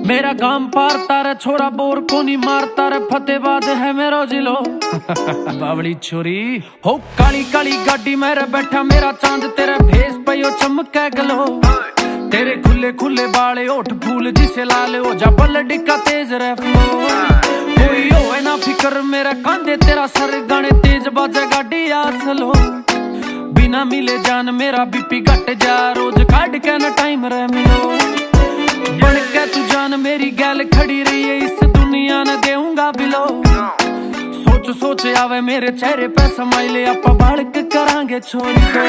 मेरा गांव पारता रे छोरा बोर को नहीं मारता रे फतेहबाद है मेरा जिलो बावली छोरी हो काली काली गाड़ी मेरे बैठा मेरा चांद तेरे भेस पे चमके गलो तेरे खुले खुले बाले ओठ फूल जिसे लाले हो जा बल्लडी का तेज रे फ्लो कोई होए ना फिकर मेरा कांधे तेरा सर गाने तेज बाजे गाड़ी आसलो बिना मिले जान मेरा बीपी घट जा रोज काट के न टाइम रे मिलो बन के तू जान मेरी गैल खड़ी रही है इस दुनिया न देऊंगा बिलो सोच सोच आवे मेरे चेहरे पे समाइले आपा बालक करांगे छोरी को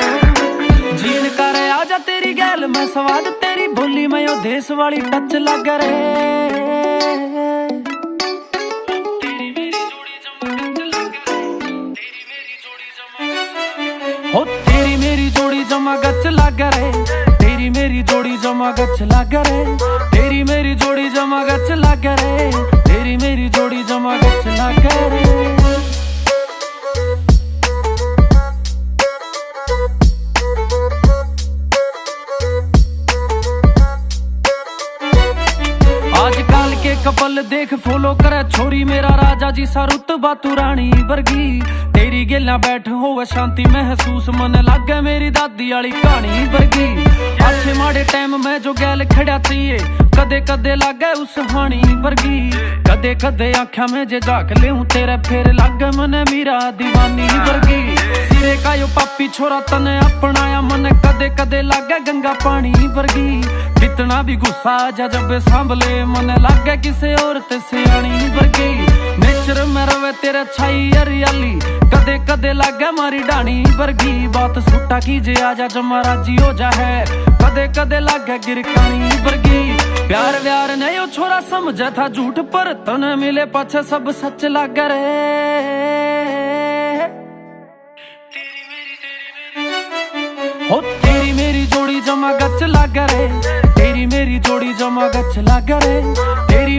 जीन करे आजा तेरी गैल मैं स्वाद तेरी बोली मैं यो देश वाली टच लग रे हो तेरी मेरी जोड़ी जमा गच लग रे तेरी मेरी जोड़ी जमा गच लग रे तेरी मेरी जोड़ी जमा गच लग रे तेरी मेरी जोड़ी जमा गच लग रे आजकल के कपल देख फॉलो करे छोरी मेरा राजा जी सा रुतबा तू रानी वर्गी तेरी गेला बैठ होवे शांति महसूस मन लागे मेरी दादी वाली कहानी वर्गी अच्छे माड़े टाइम में जो गैल खड़ा चाहिए कदे कदे लागे उस हानी वर्गी कदे कदे आख्या में जे झाक ले तेरे फेर लागे मन मीरा दीवानी वर्गी सिरे का यो पापी छोरा तने अपनाया मन कदे कदे लागे गंगा पानी वर्गी कितना भी गुस्सा जा जब सांभले मन लागे किसे और ते सियानी वर्गी नेचर में रवे तेरे छाई हरियाली कदे कदे लागे मारी डानी वर्गी बात सुट्टा कीजे आजा जमा राजी हो जा है कदे कदे लागे गिरकानी वर्गी प्यार व्यार नहीं ओ छोरा समझे था झूठ पर तने मिले पाछे सब सच लागे रे हो तेरी मेरी जोड़ी जमा गच लागे रे तेरी मेरी जोड़ी जमा गच लागे रे तेरी